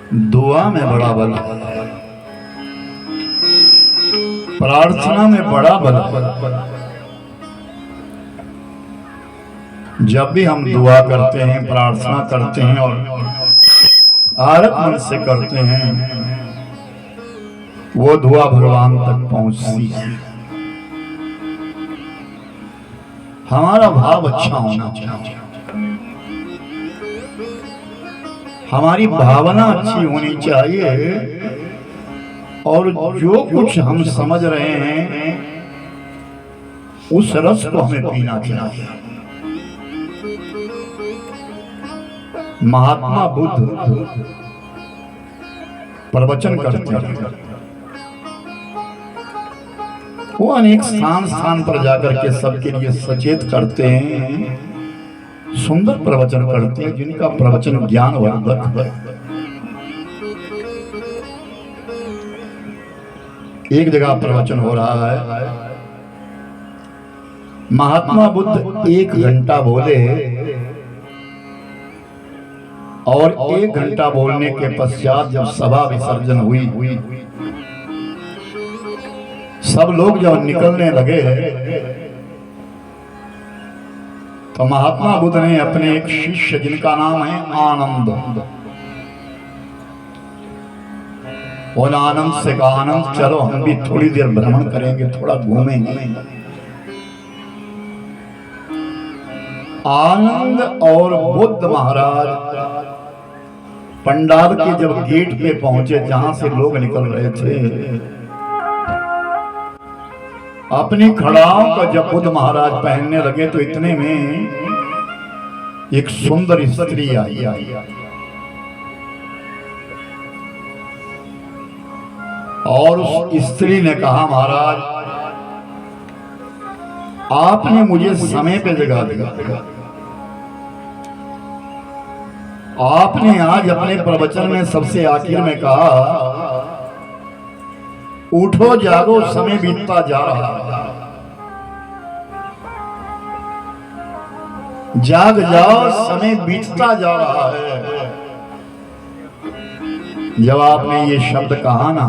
दुआ में बड़ा बल, प्रार्थना में बड़ा बल। जब भी हम दुआ करते हैं, प्रार्थना करते हैं और आरत मन से करते हैं, वो दुआ भगवान तक पहुंचती है। हमारा भाव अच्छा होना चाहिए, हमारी भावना अच्छी होनी चाहिए, और जो कुछ हम समझ रहे हैं उस रस को हमें पीना चाहिए। महात्मा बुद्ध प्रवचन करते हैं, वो अनेक स्थान पर जाकर के सबके लिए सचेत करते हैं, सुंदर प्रवचन करते हैं, जिनका प्रवचन ज्ञानवर्धक है। एक जगह प्रवचन हो रहा है, महात्मा बुद्ध 1 घंटा बोले और 1 घंटा बोलने के पश्चात जब सभा विसर्जन हुई, सब लोग जब निकलने लगे तो महात्मा बुद्ध ने अपने एक शिष्य, जिनका नाम है आनंद, और आनंद से कहा, आनंद चलो हम भी थोड़ी देर भ्रमण करेंगे, थोड़ा घूमेंगे। आनंद और बुद्ध महाराज पंडाल के जब गेट पे पहुंचे, जहां से लोग निकल रहे थे, अपनी खड़ाओं का जब बुद्ध महाराज पहनने लगे तो इतने में एक सुंदर स्त्री आई। और उस स्त्री ने कहा, महाराज आपने मुझे समय पे जगा दिया, आपने आज अपने प्रवचन में सबसे आखिर में कहा, उठो जागो समय बीतता जा रहा है, जाग जाओ समय बीतता जा रहा है। जब आपने ये शब्द कहा ना,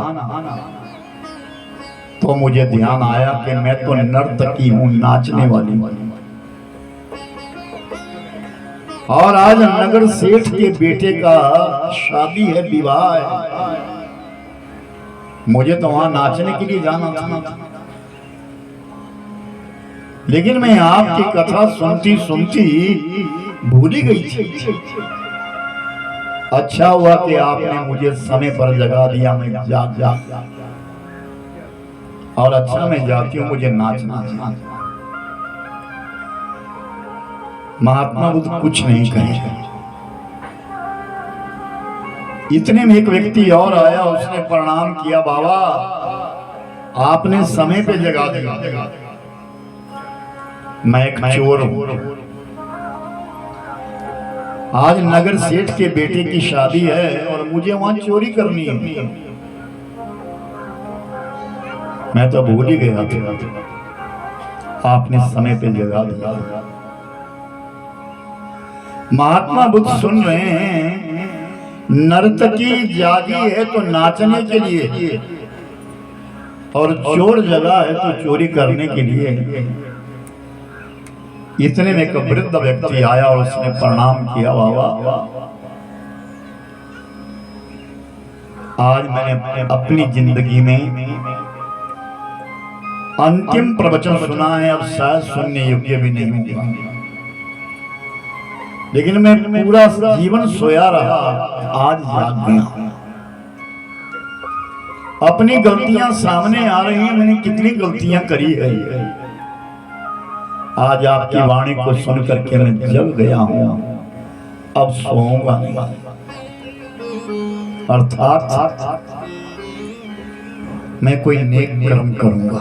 तो मुझे ध्यान आया कि मैं तो नर्तकी हूं, नाचने वाली। और आज नगर सेठ के बेटे का शादी है, विवाह है, मुझे तो वहां नाचने के लिए जाना था, लेकिन मैं आपकी कथा सुनती सुनती भूल ही गई थी। अच्छा हुआ कि आपने मुझे समय पर जगा दिया, मैं जाग और अच्छा मैं जाती हूँ, मुझे नाचना था। महात्मा बुद्ध कुछ नहीं कहे। इतने में एक व्यक्ति और आया, उसने प्रणाम किया, बाबा आपने समय पे जगा दिया, मैं एक चोर हूं, आज नगर सेठ के बेटे की शादी है और मुझे वहां चोरी करनी है। मैं तो भूल ही गया था, आपने समय पे जगा दिया। महात्मा बुद्ध सुन रहे हैं, नर्तकी जागी है तो नाचने के लिए, और चोर जगा है तो चोरी करने के लिए। इतने में एक वृद्ध व्यक्ति आया और उसने प्रणाम किया, बाबा आज मैंने अपनी जिंदगी में अंतिम प्रवचन सुना है, अब शायद सुनने योग्य भी नहीं होगा, लेकिन मैं पूरा जीवन सोया रहा, आज जाग गया। अपनी गलतियां सामने आ रही हैं, मैंने कितनी गलतियां करी है, आज आपकी वाणी को सुन करके मैं जग गया हूं, अब सोऊंगा नहीं। अर्थात मैं कोई नेक कर्म करूंगा।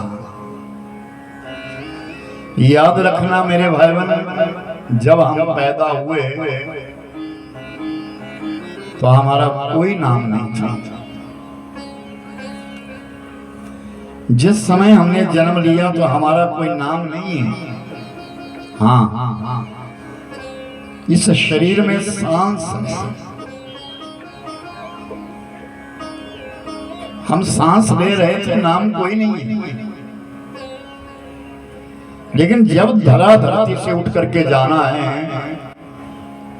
याद रखना मेरे भाई बहन, जब हम पैदा हुए तो हमारा कोई नाम नहीं था। जिस समय हमने जन्म लिया तो हमारा कोई नाम नहीं है। हाँ, इस शरीर में सांस हम सांस ले रहे थे, नाम कोई नहीं है, लेकिन जब धरा धरती से उठ करके जाना है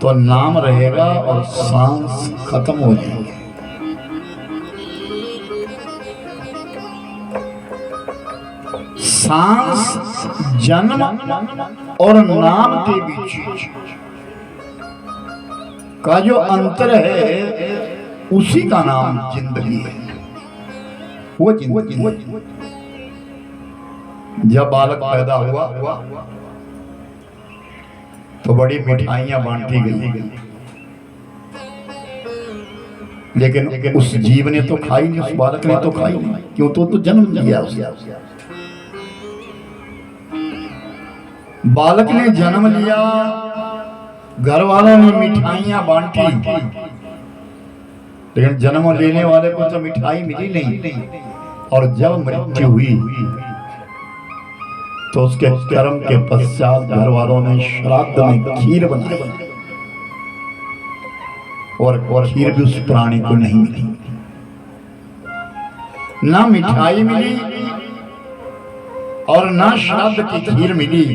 तो नाम रहेगा और सांस खत्म हो जाएगी। सांस जन्म और नाम के बीच का जो अंतर है उसी का नाम जिंदगी है। वो जिंदगी जब बालक पैदा हुआ तो बड़ी मिठाइयां बांटी गई, लेकिन उस जीव ने तो खाई नहीं, उस बालक ने तो खाई नहीं। क्यों? तो जन्म लिया उसने। बालक ने जन्म लिया, घर वालों ने मिठाइयां बांटी, लेकिन जन्म लेने वाले को तो मिठाई मिली नहीं। और जब मृत्यु हुई तो उसके कर्म के पश्चात घर वालों ने श्राद्ध में खीर बनाई, और खीर भी उस प्राणी को नहीं मिली, ना मिठाई मिली और ना श्राद्ध की खीर मिली,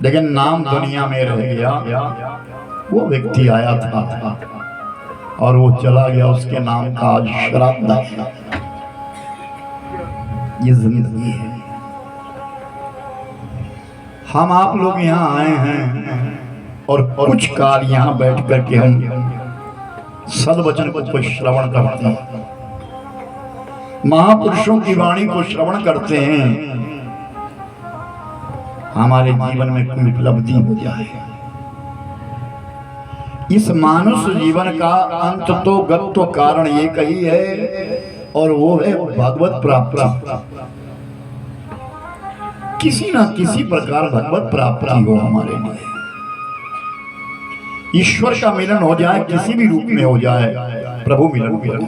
लेकिन नाम दुनिया में रह गया। वो व्यक्ति आया था और वो चला गया, उसके नाम का आज श्राद्ध है। ये जिंदगी है। हम आप लोग यहाँ आए हैं और कुछ काल यहाँ बैठ करके हम सद्वचन को श्रवण करते हैं, महापुरुषों की वाणी को श्रवण करते हैं, हमारे जीवन में कोई उपलब्धि हो जाए। इस मानुष जीवन का अंत तो गत तो कारण एक ही है, और वो है भगवत प्राप्ति। किसी ना किसी प्रकार भगवत प्राप्ति हो हमारे लिए, ईश्वर का मिलन हो जाए, किसी भी रूप में हो जाए, प्रभु मिलन हो जाए।